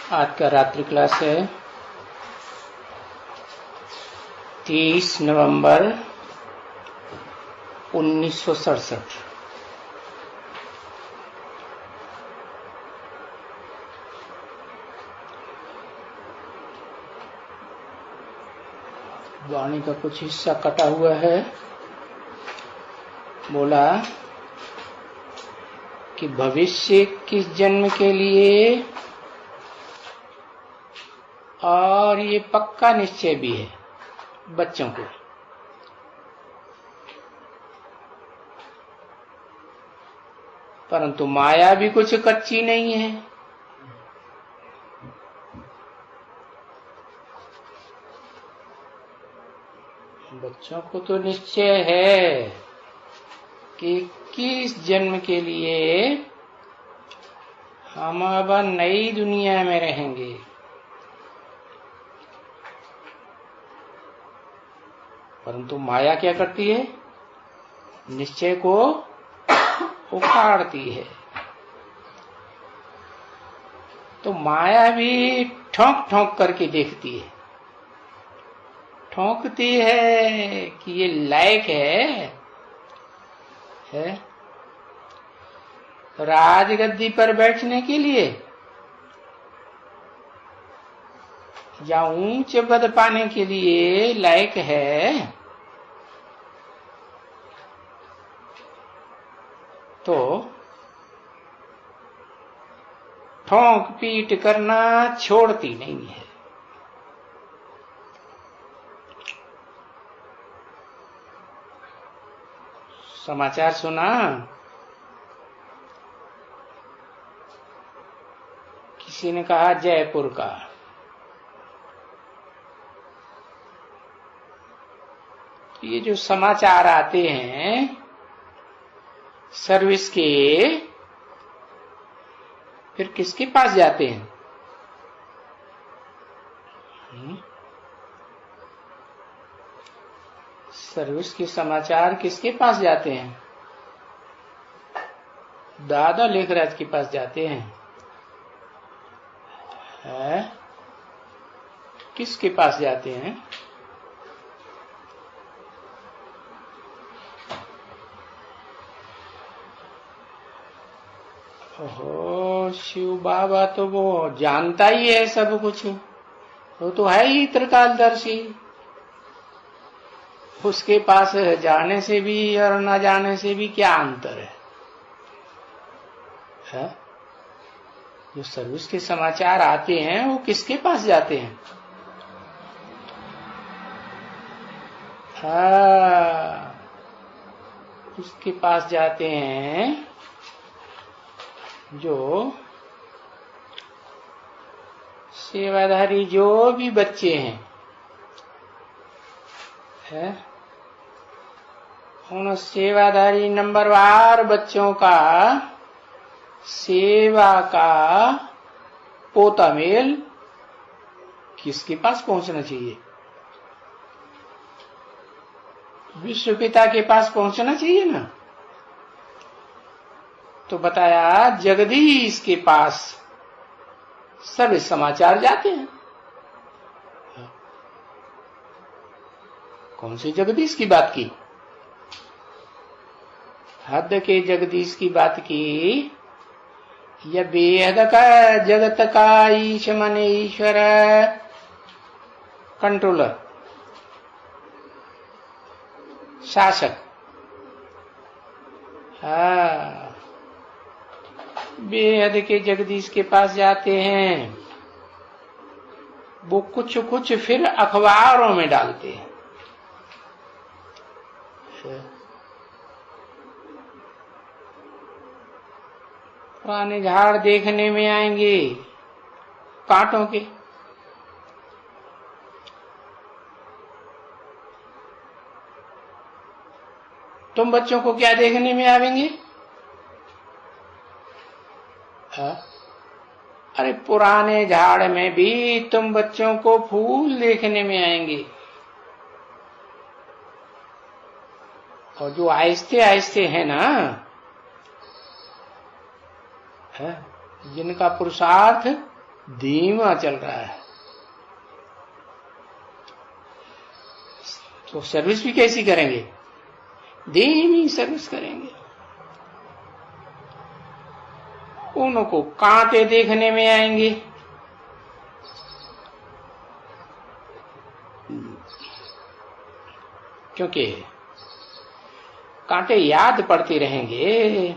आज का रात्रि क्लास है 30 नवंबर 1967। वाणी का कुछ हिस्सा कटा हुआ है। बोला कि भविष्य किस जन्म के लिए, और ये पक्का निश्चय भी है बच्चों को। परंतु माया भी कुछ कच्ची नहीं है। बच्चों को तो निश्चय है कि किस जन्म के लिए हम अब नई दुनिया में रहेंगे। परंतु माया क्या करती है? निश्चय को उखाड़ती है। तो माया भी ठोंक ठोंक करके देखती है, ठोंकती है कि ये लायक है राजगद्दी पर बैठने के लिए, या ऊंच पद पाने के लिए लायक है। तो ठोंक पीट करना छोड़ती नहीं है। समाचार सुना, किसी ने कहा जयपुर का। ये जो समाचार आते हैं सर्विस के, फिर किसके पास जाते हैं? सर्विस के समाचार किसके पास जाते हैं? दादा लेखराज के पास जाते हैं। किसके पास जाते हैं? ओहो, शिव बाबा तो वो जानता ही है सब कुछ। वो तो है ही त्रिकालदर्शी। उसके पास जाने से भी और न जाने से भी क्या अंतर है? जो सर्विस के समाचार आते हैं वो किसके पास जाते हैं? उसके पास जाते हैं जो सेवाधारी जो भी बच्चे हैं, उन सेवाधारी नंबरवार बच्चों का सेवा का पोता मेल किसके पास पहुंचना चाहिए? विश्व पिता के पास पहुंचना चाहिए ना। तो बताया जगदीश के पास सभी समाचार जाते हैं। कौन से जगदीश की बात की? हद के जगदीश की बात की, या बेहद का जगत का ईश मन ईश्वर कंट्रोलर शासक। बेहद के जगदीश के पास जाते हैं। वो कुछ कुछ फिर अखबारों में डालते हैं। पुराने झाड़ देखने में आएंगे कांटों के। तुम बच्चों को क्या देखने में आवेंगे? अरे पुराने झाड़ में भी तुम बच्चों को फूल देखने में आएंगे। और जो आहिस्ते आहिस्ते है ना, जिनका पुरुषार्थ धीमा चल रहा है, तो सर्विस भी कैसी करेंगे? धीमी सर्विस करेंगे। उनको कांटे देखने में आएंगे, क्योंकि कांटे याद पड़ते रहेंगे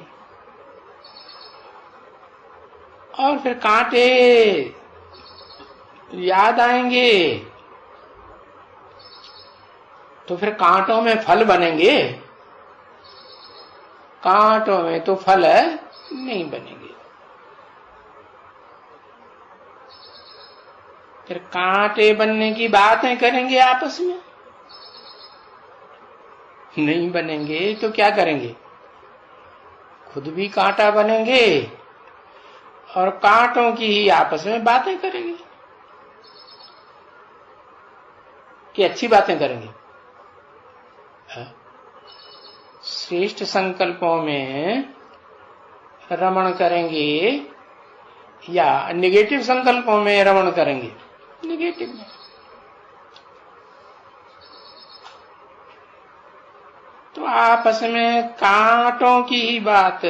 और फिर कांटे याद आएंगे तो फिर कांटों में फल बनेंगे, कांटों में तो फल नहीं बनेंगे। फिर कांटे बनने की बातें करेंगे आपस में, नहीं बनेंगे तो क्या करेंगे? खुद भी कांटा बनेंगे और कांटों की ही आपस में बातें करेंगे कि अच्छी बातें करेंगे। श्रेष्ठ संकल्पों में रमण करेंगे या नेगेटिव संकल्पों में रमण करेंगे? नेगेटिव में। तो आपस में कांटों की ही बात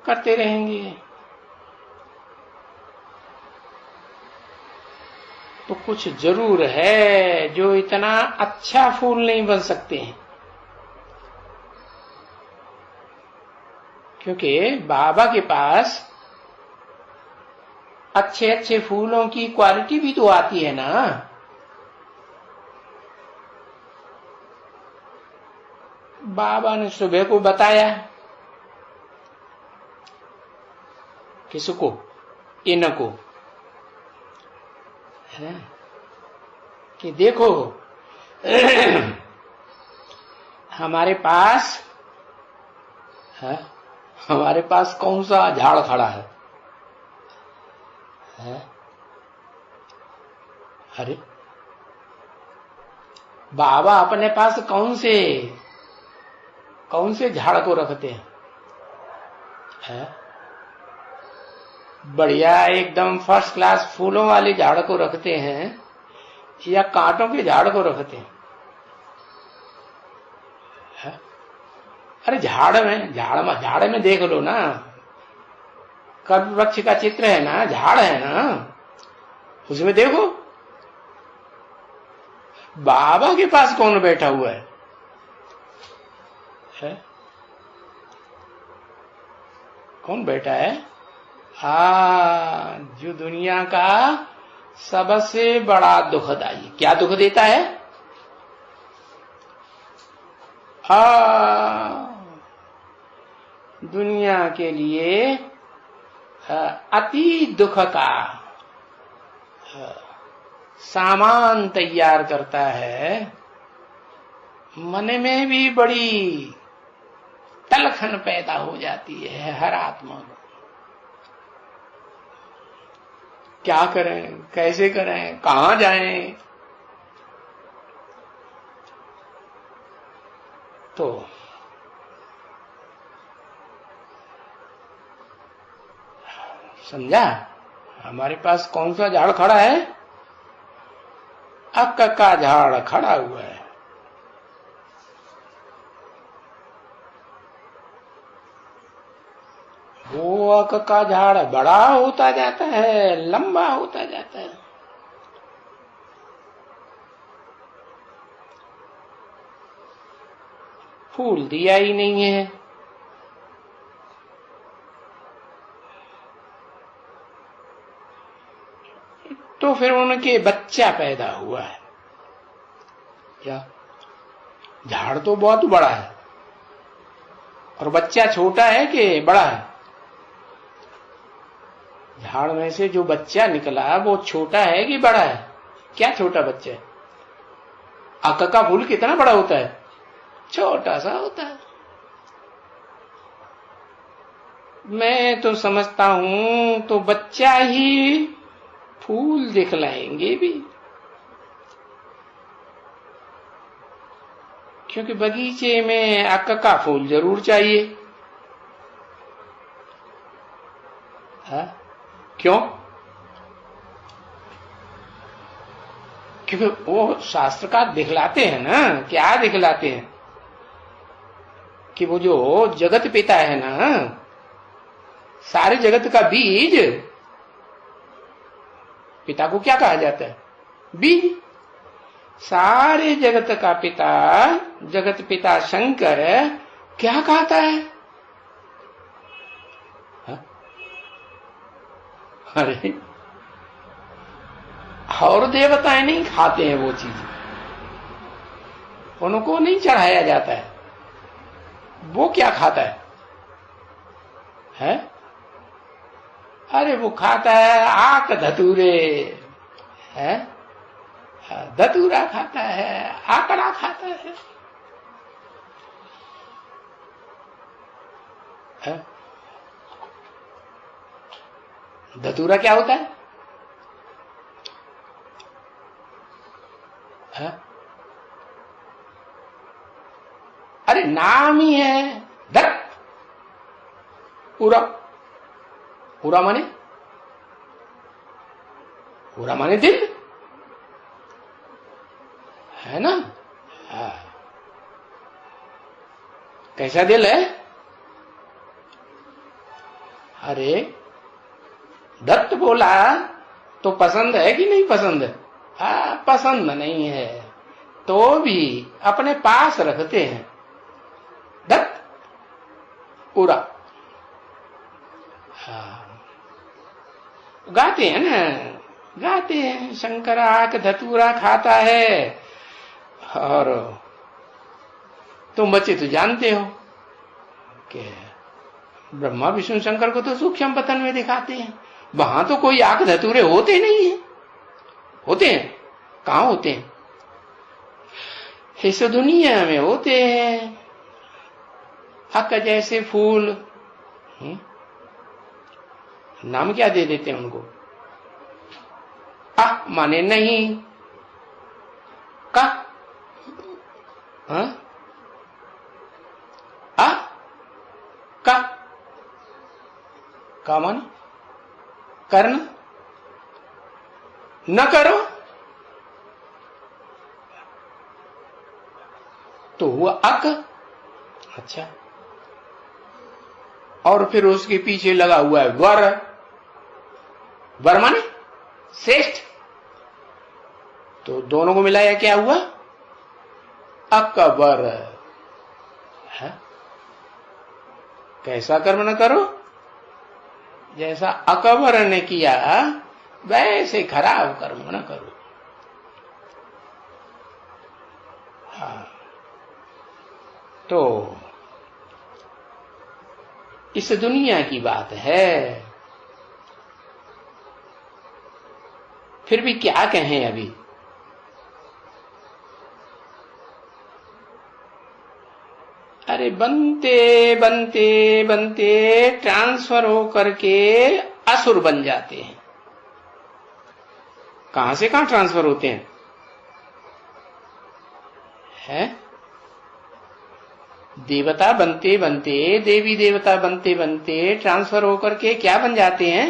करते रहेंगे तो कुछ जरूर है जो इतना अच्छा फूल नहीं बन सकते हैं, क्योंकि बाबा के पास अच्छे अच्छे फूलों की क्वालिटी भी तो आती है ना। बाबा ने सुबह को बताया, किसको? इनको, है कि देखो हमारे पास है, हमारे पास कौन सा झाड़ खड़ा है? अरे बाबा अपने पास कौन से झाड़ को रखते हैं? बढ़िया एकदम फर्स्ट क्लास फूलों वाले झाड़ को रखते हैं या कांटों के झाड़ को रखते हैं? अरे झाड़ में देख लो ना, कल्प वृक्ष का चित्र है ना, झाड़ है ना, उसमें देखो बाबा के पास कौन बैठा हुआ है? कौन बैठा है? जो दुनिया का सबसे बड़ा दुखदाई, क्या दुख देता है? दुनिया के लिए अति दुख का सामान तैयार करता है। मन में भी बड़ी तलखन पैदा हो जाती है हर आत्मा को। क्या करें, कैसे करें, कहां जाएं? तो समझा? हमारे पास कौन सा झाड़ खड़ा है? अक्क का झाड़ खड़ा हुआ है। वो अक्क का झाड़ बड़ा होता जाता है, लंबा होता जाता है। फूल दिया ही नहीं है। तो फिर उनके बच्चा पैदा हुआ है। क्या? झाड़ तो बहुत बड़ा है और बच्चा छोटा है कि बड़ा है? झाड़ में से जो बच्चा निकला वो छोटा है कि बड़ा है? क्या छोटा बच्चा है? अक्क का फूल कितना बड़ा होता है? छोटा सा होता है। मैं तो समझता हूं तो बच्चा ही फूल दिखलाएंगे भी, क्योंकि बगीचे में अक्क का फूल जरूर चाहिए। क्यों? क्योंकि वो शास्त्रकार दिखलाते हैं ना, क्या दिखलाते हैं कि वो जो जगत पिता है ना, सारे जगत का बीज, पिता को क्या कहा जाता है? बीज। सारे जगत का पिता, जगत पिता शंकर क्या कहता है? हा? अरे और देवताएं नहीं खाते हैं वो चीज, उनको नहीं चढ़ाया जाता है। वो क्या खाता है? अरे वो खाता है आक धतूरे, है धतूरा खाता है, आकड़ा खाता है, धतूरा क्या होता है? अरे नाम ही है धत। पूरा पूरा माने, पूरा माने दिल, है ना? कैसा दिल है? अरे दत्त बोला तो पसंद है कि नहीं पसंद? पसंद नहीं है तो भी अपने पास रखते हैं। दत्त पूरा गाते हैं ना, गाते हैं शंकर आक धतूरा खाता है। और तुम बच्चे तो जानते हो कि ब्रह्मा विष्णु शंकर को तो सूक्ष्म पतन में दिखाते हैं, वहां तो कोई आक धतूरे होते नहीं है। होते हैं? कहां होते हैं? इस दुनिया में होते हैं। हक जैसे फूल, नाम क्या दे देते हैं उनको? माने नहीं, का का माने करना, न करो तो हुआ अक। अच्छा, और फिर उसके पीछे लगा हुआ है वर। वर माने श्रेष्ठ, तो दोनों को मिलाया क्या हुआ? अकबर। कैसा कर्म न करो, जैसा अकबर ने किया वैसे खराब कर्म न करो। तो इस दुनिया की बात है। फिर भी क्या कहें अभी? अरे बनते बनते बनते ट्रांसफर होकर के असुर बन जाते हैं। कहां से कहां ट्रांसफर होते हैं? देवता बनते बनते, देवी देवता बनते बनते ट्रांसफर होकर के क्या बन जाते हैं?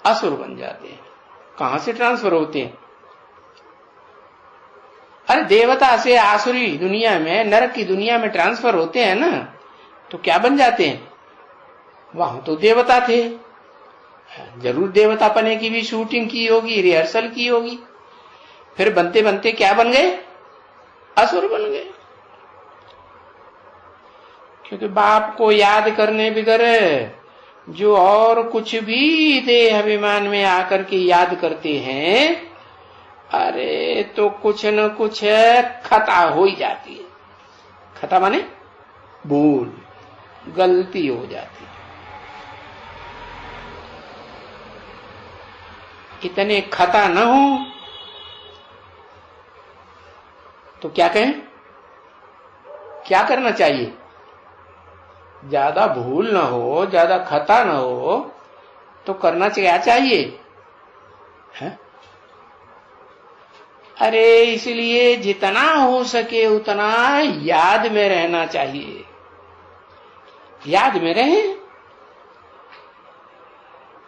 असुर बन जाते हैं। कहां से ट्रांसफर होते हैं? अरे देवता से आसुरी दुनिया में, नरक की दुनिया में ट्रांसफर होते हैं ना, तो क्या बन जाते हैं? वहां तो देवता थे, जरूर देवता पने की भी शूटिंग की होगी, रिहर्सल की होगी। फिर बनते बनते क्या बन गए? असुर बन गए। क्योंकि बाप को याद करने बिगर जो और कुछ भी देह अभिमान में आकर के याद करते हैं, अरे तो कुछ न कुछ खता हो ही जाती है। खता माने भूल, गलती हो जाती है। इतने खता न हो तो क्या कहें? क्या करना चाहिए? ज्यादा भूल न हो, ज्यादा खता न हो तो करना क्या चाहिए? अरे इसलिए जितना हो सके उतना याद में रहना चाहिए। याद में रहे,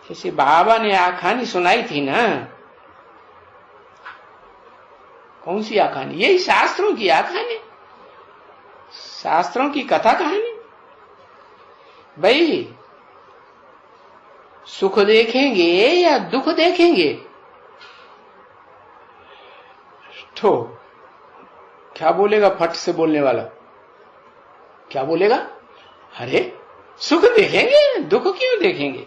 जैसे बाबा ने आखानी सुनाई थी ना, कौन सी आखानी? यही शास्त्रों की आखानी, शास्त्रों की कथा कहानी। भाई सुख देखेंगे या दुख देखेंगे? तो क्या बोलेगा फट से बोलने वाला? क्या बोलेगा? अरे सुख देखेंगे, दुख क्यों देखेंगे?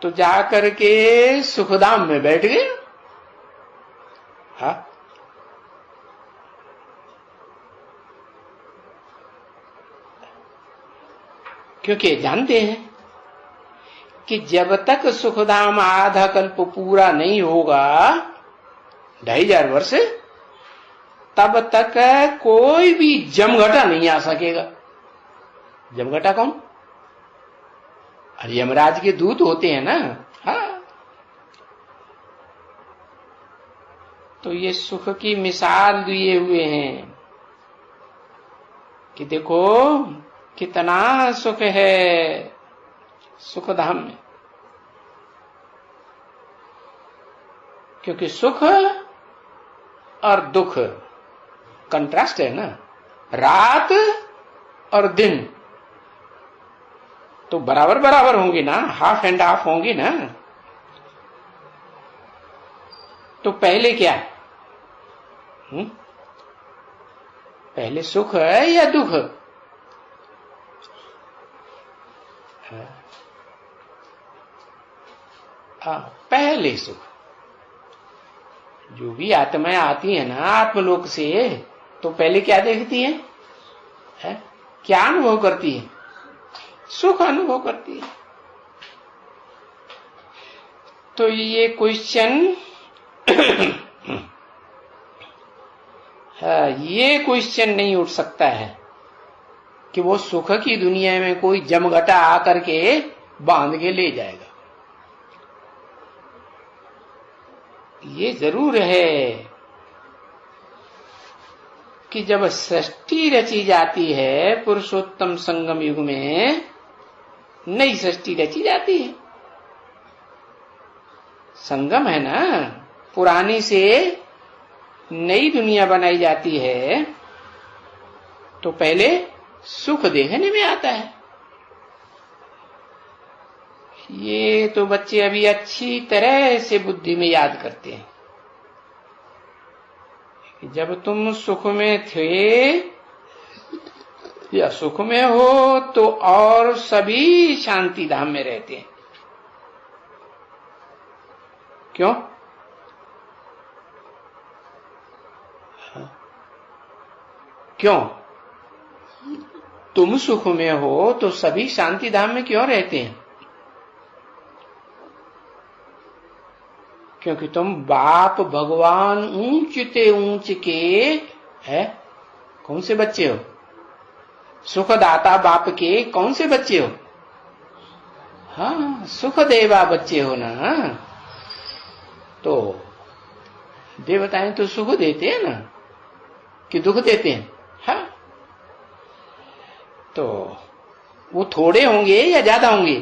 तो जाकर के सुखधाम में बैठ गए। हाँ, क्योंकि जानते हैं कि जब तक सुखधाम आधा कल्प पूरा नहीं होगा, 2500 वर्ष, तब तक कोई भी जमघटा नहीं आ सकेगा। जमघटा कौन? अरे यमराज के दूत होते हैं ना। हाँ, तो ये सुख की मिसाल दिए हुए हैं कि देखो कितना सुख है सुखधाम में। क्योंकि सुख और दुख कंट्रास्ट है ना, रात और दिन तो बराबर बराबर होंगे ना, हाफ एंड हाफ होंगे ना। तो पहले क्या है? पहले सुख है या दुख? पहले सुख। जो भी आत्माएं आती है ना आत्मलोक से, तो पहले क्या देखती है? क्या अनुभव करती है? सुख अनुभव करती है। तो ये क्वेश्चन ये क्वेश्चन नहीं उठ सकता है कि वो सुख की दुनिया में कोई जमघटा आकर के बांध के ले जाएगा। ये जरूर है कि जब सृष्टि रची जाती है पुरुषोत्तम संगम युग में, नई सृष्टि रची जाती है। संगम है ना, पुरानी से नई दुनिया बनाई जाती है। तो पहले सुख देखने में आता है। ये तो बच्चे अभी अच्छी तरह से बुद्धि में याद करते हैं कि जब तुम सुख में थे या सुख में हो तो और सभी शांति धाम में रहते हैं। क्यों? क्यों? तुम सुख में हो तो सभी शांति धाम में क्यों रहते हैं? क्योंकि तुम बाप भगवान ऊंचते ऊंच के है कौन से बच्चे हो? सुखदाता बाप के कौन से बच्चे हो? हाँ, सुख देवा बच्चे हो ना। तो देवताएं तो सुख देते हैं ना, कि दुख देते हैं? हाँ, तो वो थोड़े होंगे या ज्यादा होंगे?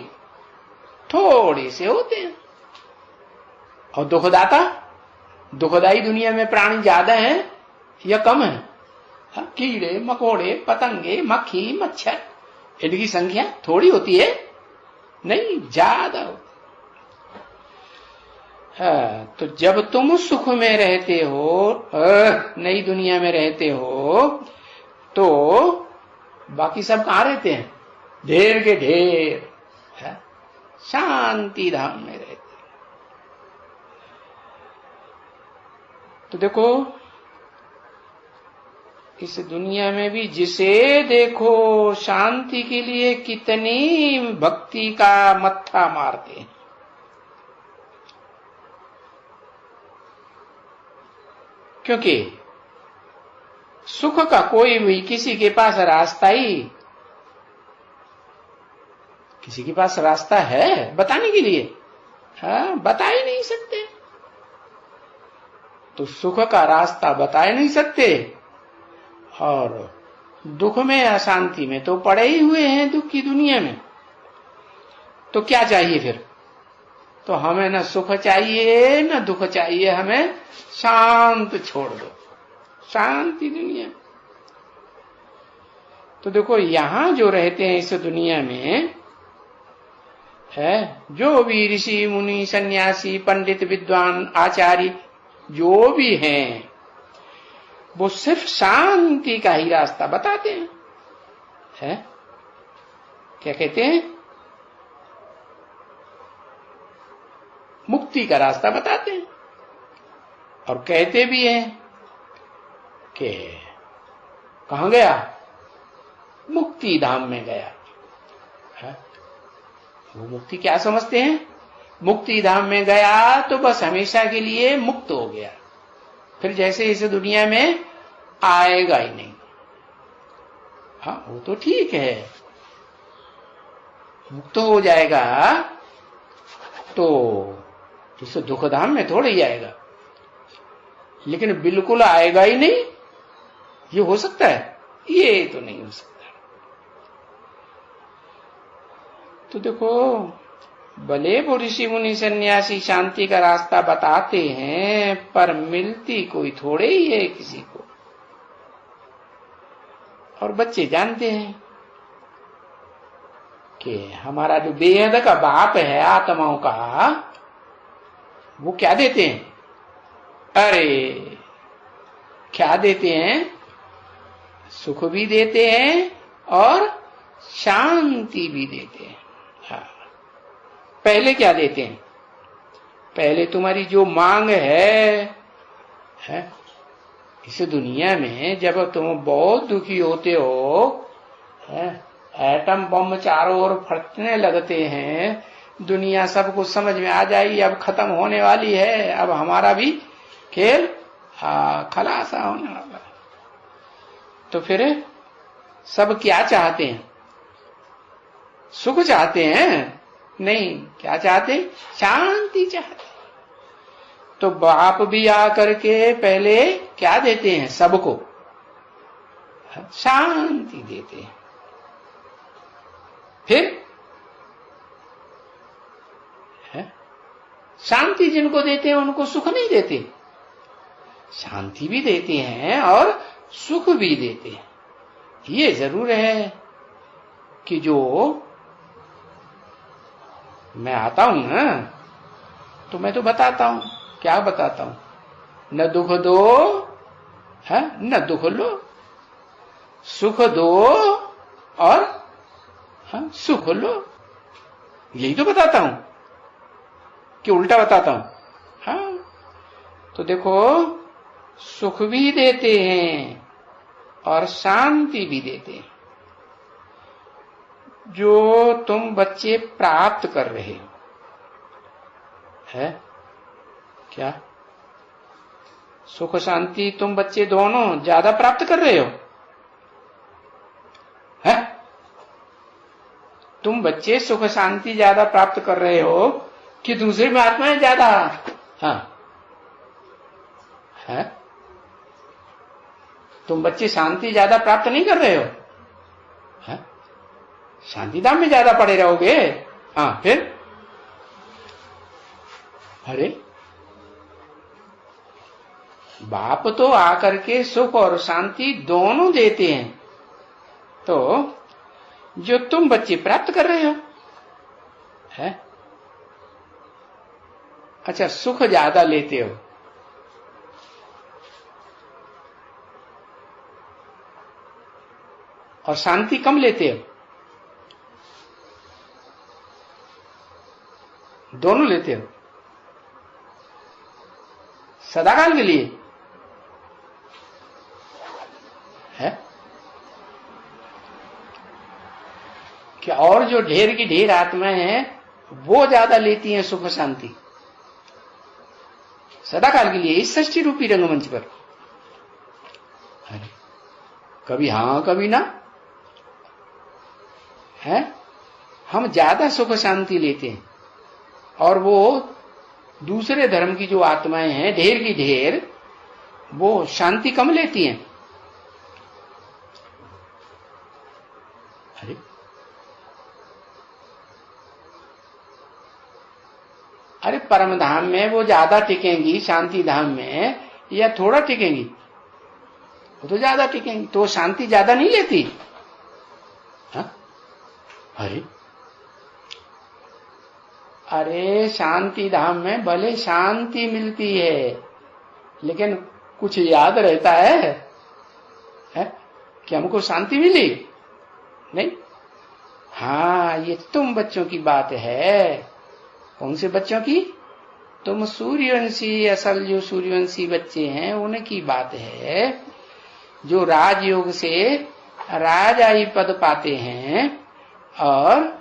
थोड़े से होते हैं। और दुखदाता, दुखदाई दुनिया में प्राणी ज्यादा हैं या कम है? हाँ, कीड़े मकोड़े पतंगे मक्खी मच्छर, इनकी संख्या थोड़ी होती है? नहीं, ज्यादा होती। हाँ, तो जब तुम सुख में रहते हो, नई दुनिया में रहते हो, तो बाकी सब कहाँ रहते हैं? ढेर के ढेर है, शांति धाम में रहते। तो देखो इस दुनिया में भी जिसे देखो शांति के लिए कितनी भक्ति का मत्था मारते हैं। क्योंकि सुख का कोई भी किसी के पास रास्ता ही, किसी के पास रास्ता है बताने के लिए? हाँ, बता ही नहीं सकते। तो सुख का रास्ता बता ही नहीं सकते, और दुख में अशांति में तो पड़े ही हुए हैं दुख की दुनिया में। तो क्या चाहिए फिर? तो हमें न सुख चाहिए न दुख चाहिए, हमें शांत छोड़ दो, शांति दुनिया। तो देखो यहां जो रहते हैं इस दुनिया में है, जो भी ऋषि मुनि सन्यासी पंडित विद्वान आचार्य जो भी हैं, वो सिर्फ शांति का ही रास्ता बताते हैं। है? क्या कहते हैं? मुक्ति का रास्ता बताते हैं। और कहते भी हैं कि कहां गया? मुक्ति धाम में गया। है? वो मुक्ति क्या समझते हैं? मुक्ति धाम में गया तो बस हमेशा के लिए मुक्त हो गया, फिर जैसे इस दुनिया में आएगा ही नहीं। हाँ, वो तो ठीक है, मुक्त हो जाएगा तो इस दुख धाम में थोड़ा ही आएगा, लेकिन बिल्कुल आएगा ही नहीं, ये हो सकता है? ये तो नहीं हो सकता। तो देखो, भले वो ऋषि मुनि सन्यासी शांति का रास्ता बताते हैं, पर मिलती कोई थोड़े ही है किसी को। और बच्चे जानते हैं कि हमारा जो बेहद का बाप है आत्माओं का, वो क्या देते हैं? अरे क्या देते हैं? सुख भी देते हैं और शांति भी देते हैं। हाँ, पहले क्या देते हैं? पहले तुम्हारी जो मांग है इस दुनिया में, जब तुम बहुत दुखी होते हो, एटम बम चारों ओर फटने लगते हैं, दुनिया सब कुछ समझ में आ जाएगी, अब खत्म होने वाली है, अब हमारा भी खेल खलासा होने वाला है, तो फिर सब क्या चाहते हैं? सुख चाहते हैं? नहीं, क्या चाहते? शांति चाहते। तो बाप भी आकर के पहले क्या देते हैं? सबको शांति देते हैं। फिर शांति जिनको देते हैं उनको सुख नहीं देते, शांति भी देते हैं और सुख भी देते हैं। ये जरूर है कि जो मैं आता हूं ना, तो मैं तो बताता हूं, क्या बताता हूं? न दुख दो है, न दुख लो, सुख दो और सुख लो, यही तो बताता हूं कि उल्टा बताता हूं? हाँ, तो देखो, सुख भी देते हैं और शांति भी देते हैं। जो तुम बच्चे प्राप्त कर रहे हो है क्या? सुख शांति तुम बच्चे दोनों ज्यादा प्राप्त कर रहे हो? है? तुम बच्चे सुख शांति ज्यादा प्राप्त कर रहे हो कि दूसरी महात्माएं ज्यादा? हाँ, है? तुम बच्चे शांति ज्यादा प्राप्त नहीं कर रहे हो? है? शांति धाम में ज्यादा पड़े रहोगे। हाँ, फिर अरे बाप तो आकर के सुख और शांति दोनों देते हैं, तो जो तुम बच्चे प्राप्त कर रहे हो है, अच्छा सुख ज्यादा लेते हो और शांति कम लेते हो, दोनों लेते हो सदाकाल के लिए है क्या? और जो ढेर की ढेर आत्माएं हैं वो ज्यादा लेती हैं सुख शांति सदाकाल के लिए इस सृष्टि रूपी रंगमंच पर। कभी हाँ कभी ना है, हम ज्यादा सुख शांति लेते हैं और वो दूसरे धर्म की जो आत्माएं हैं ढेर की ढेर, वो शांति कम लेती हैं। अरे अरे परम धाम में वो ज्यादा टिकेंगी शांति धाम में या थोड़ा टिकेंगी? वो तो ज्यादा टिकेंगी, तो शांति ज्यादा नहीं लेती? हाँ? अरे शांति धाम में भले शांति मिलती है, लेकिन कुछ याद रहता है? कि हमको शांति मिली? नहीं। हाँ, ये तुम बच्चों की बात है। कौन से बच्चों की? तुम सूर्यवंशी, असल जो सूर्यवंशी बच्चे हैं उनकी बात है, जो राजयोग से राजाई पद पाते हैं और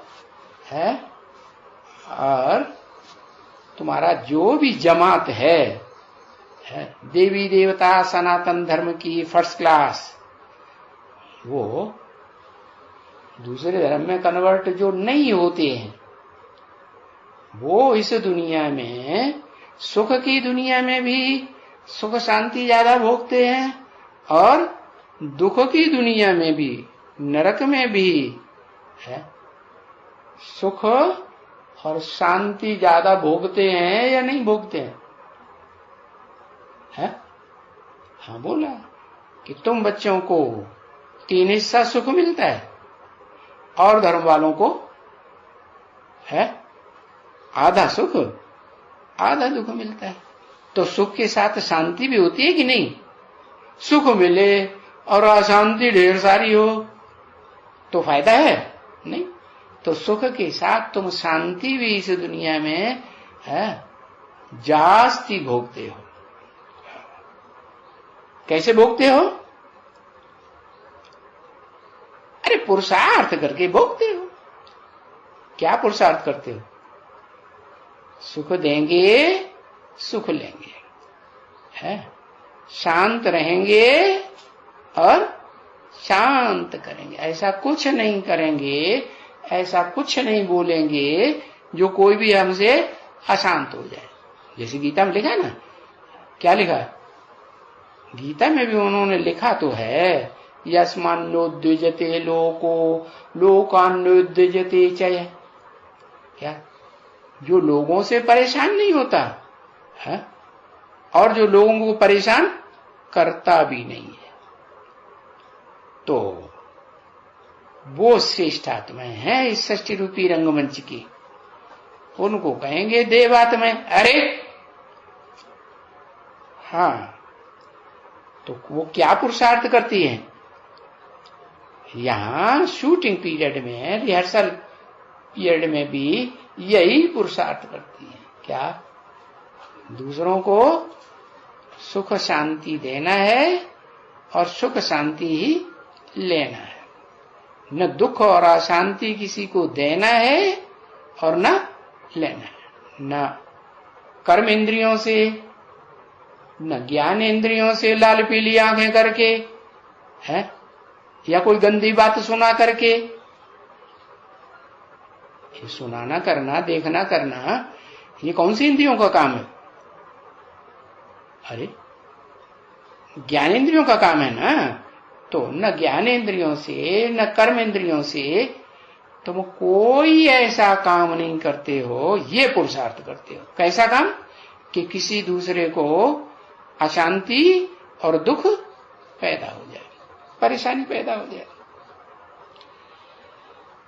तुम्हारा जो भी जमात है देवी देवता सनातन धर्म की फर्स्ट क्लास, वो दूसरे धर्म में कन्वर्ट जो नहीं होते हैं वो इस दुनिया में, सुख की दुनिया में भी सुख शांति ज्यादा भोगते हैं और दुख की दुनिया में भी, नरक में भी सुख और शांति ज्यादा भोगते हैं या नहीं भोगते हैं? हाँ, बोला कि तुम बच्चों को 3 हिस्सा सुख मिलता है और धर्म वालों को आधा सुख आधा दुख मिलता है। तो सुख के साथ शांति भी होती है कि नहीं? सुख मिले और अशांति ढेर सारी हो तो फायदा है नहीं। तो सुख के साथ तुम शांति भी इस दुनिया में जास्ती भोगते हो। कैसे भोगते हो? अरे पुरुषार्थ करके भोगते हो। क्या पुरुषार्थ करते हो? सुख देंगे सुख लेंगे, शांत रहेंगे और शांत करेंगे। ऐसा कुछ नहीं करेंगे, ऐसा कुछ नहीं बोलेंगे जो कोई भी हमसे अशांत हो जाए। जैसे गीता में लिखा है ना, क्या लिखा है गीता में भी? उन्होंने लिखा तो है, यस्मान्नोद्विजते लोको लोकान्नोद्विजते चय। क्या? जो लोगों से परेशान नहीं होता है और जो लोगों को परेशान करता भी नहीं है, तो वो श्रेष्ठात्मा है इस सृष्टि रूपी रंगमंच की। उनको कहेंगे देवात्मा। अरे हाँ, तो वो क्या पुरुषार्थ करती है? यहां शूटिंग पीरियड में, रिहर्सल पीरियड में भी यही पुरुषार्थ करती है। क्या? दूसरों को सुख शांति देना है और सुख शांति ही लेना है। न दुख और अशांति किसी को देना है और न लेना है। न कर्म इंद्रियों से, न ज्ञान इंद्रियों से लाल पीली आंखें करके या कोई गंदी बात सुना करके। ये सुनाना करना, देखना करना, ये कौन सी इंद्रियों का काम है? अरे ज्ञान इंद्रियों का काम है ना। तो न ज्ञान इंद्रियों से न कर्म इंद्रियों से तुम कोई ऐसा काम नहीं करते हो, ये पुरुषार्थ करते हो। कैसा काम? कि किसी दूसरे को अशांति और दुख पैदा हो जाए, परेशानी पैदा हो जाए।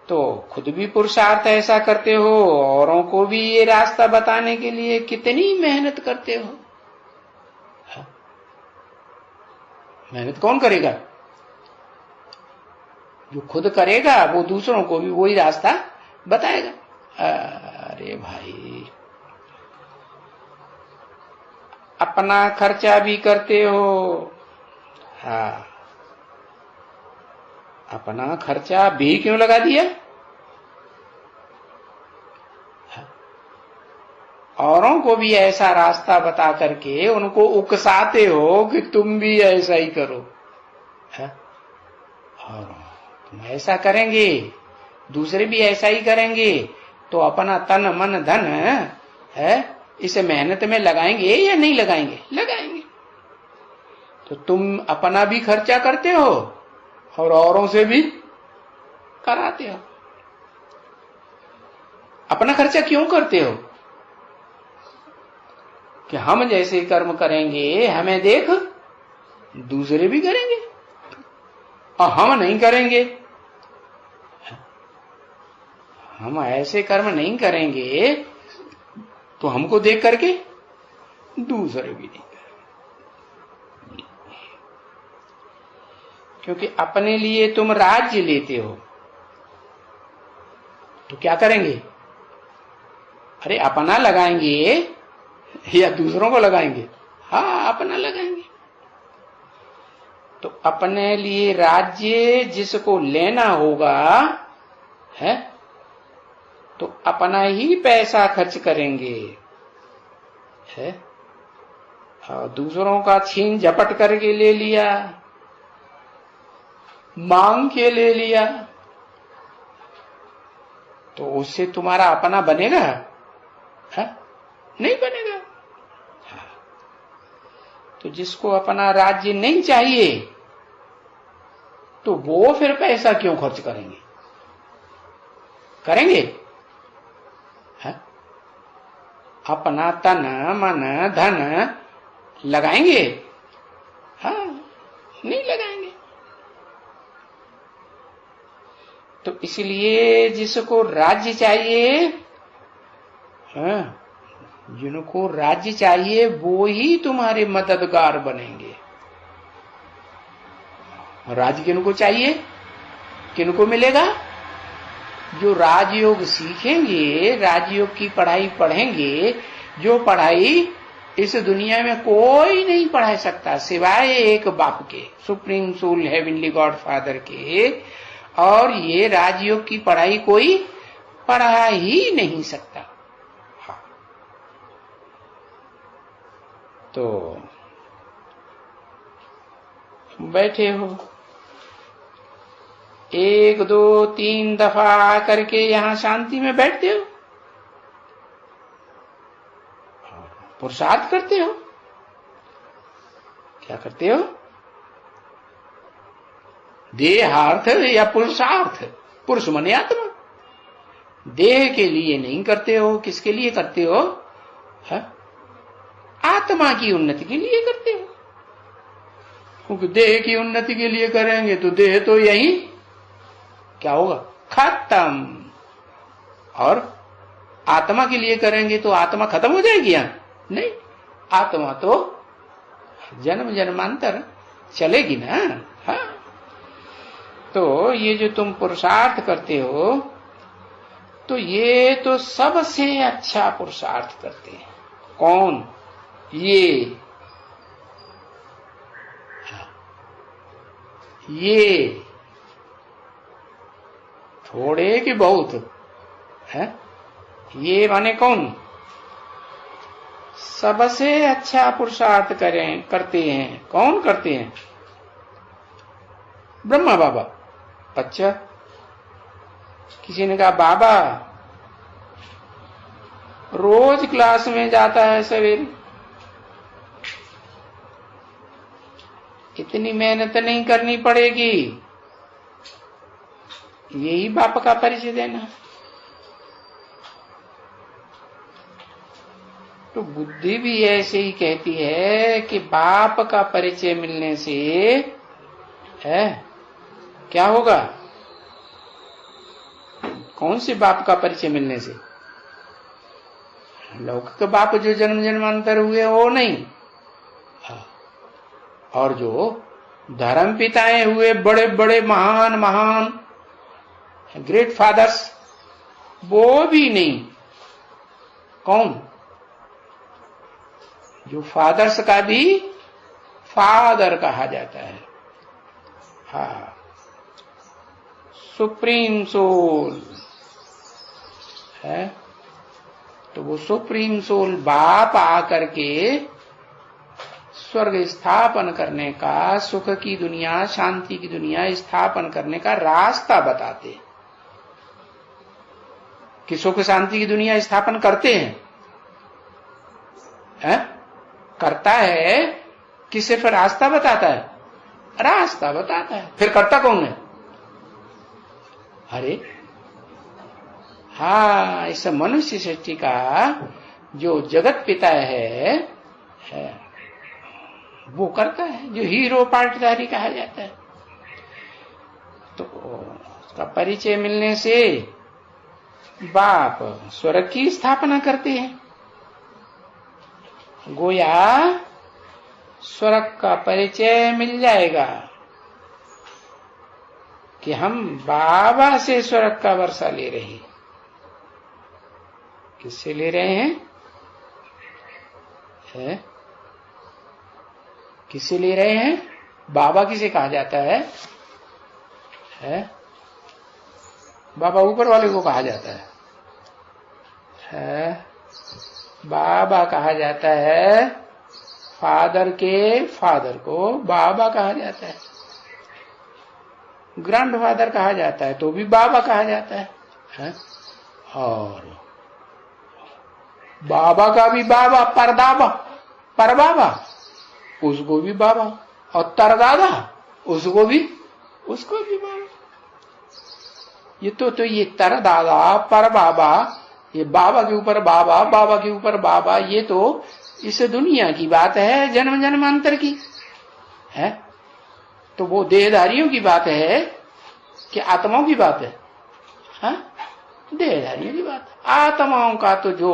तो खुद भी पुरुषार्थ ऐसा करते हो, औरों को भी ये रास्ता बताने के लिए कितनी मेहनत करते हो। मेहनत कौन करेगा? जो खुद करेगा वो दूसरों को भी वही रास्ता बताएगा। अरे भाई, अपना खर्चा भी करते हो। हाँ, अपना खर्चा भी क्यों लगा दिया? औरों को भी ऐसा रास्ता बता करके उनको उकसाते हो कि तुम भी ऐसा ही करो। और तुम ऐसा करेंगे, दूसरे भी ऐसा ही करेंगे, तो अपना तन मन धन इसे मेहनत में लगाएंगे या नहीं लगाएंगे? लगाएंगे। तो तुम अपना भी खर्चा करते हो और औरों से भी कराते हो। अपना खर्चा क्यों करते हो? कि हम जैसे कर्म करेंगे हमें देख दूसरे भी करेंगे, और हम नहीं करेंगे, हम ऐसे कर्म नहीं करेंगे तो हमको देख करके दूसरे भी नहीं करेंगे। क्योंकि अपने लिए तुम राज्य लेते हो तो क्या करेंगे? अरे अपना लगाएंगे या दूसरों को लगाएंगे? हाँ, अपना लगाएंगे। तो अपने लिए राज्य जिसको लेना होगा है, तो अपना ही पैसा खर्च करेंगे है, और दूसरों का छीन झपट करके ले लिया, मांग के ले लिया, तो उससे तुम्हारा अपना बनेगा? है? नहीं बनेगा। हाँ। तो जिसको अपना राज्य नहीं चाहिए तो वो फिर पैसा क्यों खर्च करेंगे? करेंगे? है? अपना तन मन धन लगाएंगे? हाँ, नहीं लगाएंगे। तो इसलिए जिसको राज्य चाहिए, हाँ, जिनको राज्य चाहिए वो ही तुम्हारे मददगार बनेंगे। राज्य किनको चाहिए? किनको मिलेगा? जो राजयोग सीखेंगे, राजयोग की पढ़ाई पढ़ेंगे, जो पढ़ाई इस दुनिया में कोई नहीं पढ़ा सकता सिवाय एक बाप के, supreme soul heavenly God father के, और ये राजयोग की पढ़ाई कोई पढ़ा ही नहीं सकता। हाँ। तो बैठे हो, 1 2 3 दफा करके यहां शांति में बैठते हो, पुरुषार्थ करते हो। क्या करते हो? देहार्थ या पुरुषार्थ? पुरुष माने आत्मा। देह के लिए नहीं करते हो, किसके लिए करते हो? है? आत्मा की उन्नति के लिए करते हो। क्योंकि देह की उन्नति के लिए करेंगे तो देह तो यही क्या होगा? खत्म। और आत्मा के लिए करेंगे तो आत्मा खत्म हो जाएगी? यहां नहीं, आत्मा तो जन्म जन्मांतर चलेगी ना। हाँ। तो ये जो तुम पुरुषार्थ करते हो, तो ये तो सबसे अच्छा पुरुषार्थ करते हैं। कौन? ये थोड़े कि बहुत है? ये माने कौन? सबसे अच्छा पुरुषार्थ करते हैं। कौन करते हैं? ब्रह्मा बाबा। अच्छा, किसी ने कहा बाबा रोज क्लास में जाता है सवेरे, इतनी मेहनत नहीं करनी पड़ेगी, यही बाप का परिचय देना। तो बुद्धि भी ऐसे ही कहती है कि बाप का परिचय मिलने से है क्या होगा? कौन से बाप का परिचय मिलने से? लौकिक बाप जो जन्म जन्मांतर हुए वो नहीं, और जो धर्म पिताएं हुए बड़े बड़े महान महान ग्रेट फादर्स, वो भी नहीं। कौन? जो फादर्स का भी फादर कहा जाता है। हाँ, सुप्रीम सोल है। तो वो सुप्रीम सोल बाप आकर के स्वर्ग स्थापन करने का, सुख की दुनिया, शांति की दुनिया स्थापन करने का रास्ता बताते हैं। कि सुख शांति की दुनिया स्थापन करते हैं, है? करता है कि सिर्फ रास्ता बताता है? रास्ता बताता है। फिर करता कौन है? अरे हाँ, इस मनुष्य सृष्टि का जो जगत पिता है, है, वो करता है जो हीरो पार्टदारी कहा जाता है। तो उसका परिचय मिलने से बाप स्वर्ग की स्थापना करते हैं। गोया स्वर्ग का परिचय मिल जाएगा कि हम बाबा से स्वर्ग का वर्षा ले रहे हैं। किससे ले रहे हैं? किससे ले रहे हैं? बाबा किसे कहा जाता है? बाबा ऊपर वाले को कहा जाता है। बाबा कहा जाता है, फादर के फादर को बाबा कहा जाता है। ग्रैंड फादर कहा जाता है तो भी बाबा कहा जाता है। और बाबा का भी बाबा परदाबा, परबाबा, उसको भी बाबा, और तरदादा, उसको भी बाबा। ये तरदादा, परबाबा, ये बाबा के ऊपर बाबा, बाबा के ऊपर बाबा, ये तो इस दुनिया की बात है, जन्म जन्मांतर की है। तो वो देहधारियों की बात है कि आत्माओं की बात है? हाँ, देहधारियों की बात है। आत्माओं का तो जो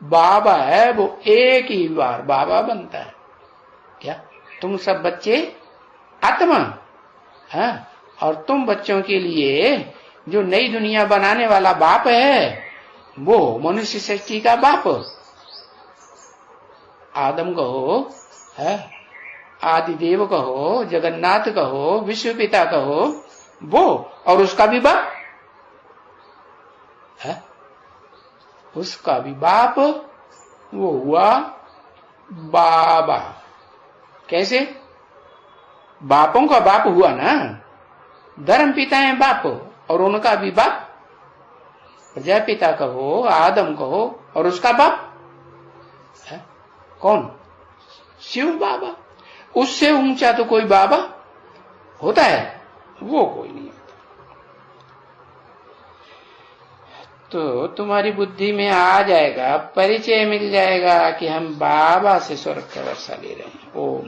बाबा है वो एक ही बार बाबा बनता है। क्या तुम सब बच्चे आत्मा? हाँ, और तुम बच्चों के लिए जो नई दुनिया बनाने वाला बाप है वो मनुष्य सृष्टि का बाप, आदम कहो, आदिदेव कहो, जगन्नाथ कहो, विश्व पिता कहो, वो, और उसका भी बाप है। उसका भी बाप वो हुआ बाबा। कैसे? बापों का बाप हुआ ना, धर्म पिता है बाप, और उनका भी बाप प्रजापिता कहो, आदम कहो, और उसका बाप है कौन? शिव बाबा। उससे ऊंचा तो कोई बाबा होता है? वो कोई नहीं होता। तो तुम्हारी बुद्धि में आ जाएगा, परिचय मिल जाएगा कि हम बाबा से स्वर्ग का वर्षा ले रहे हैं। ओ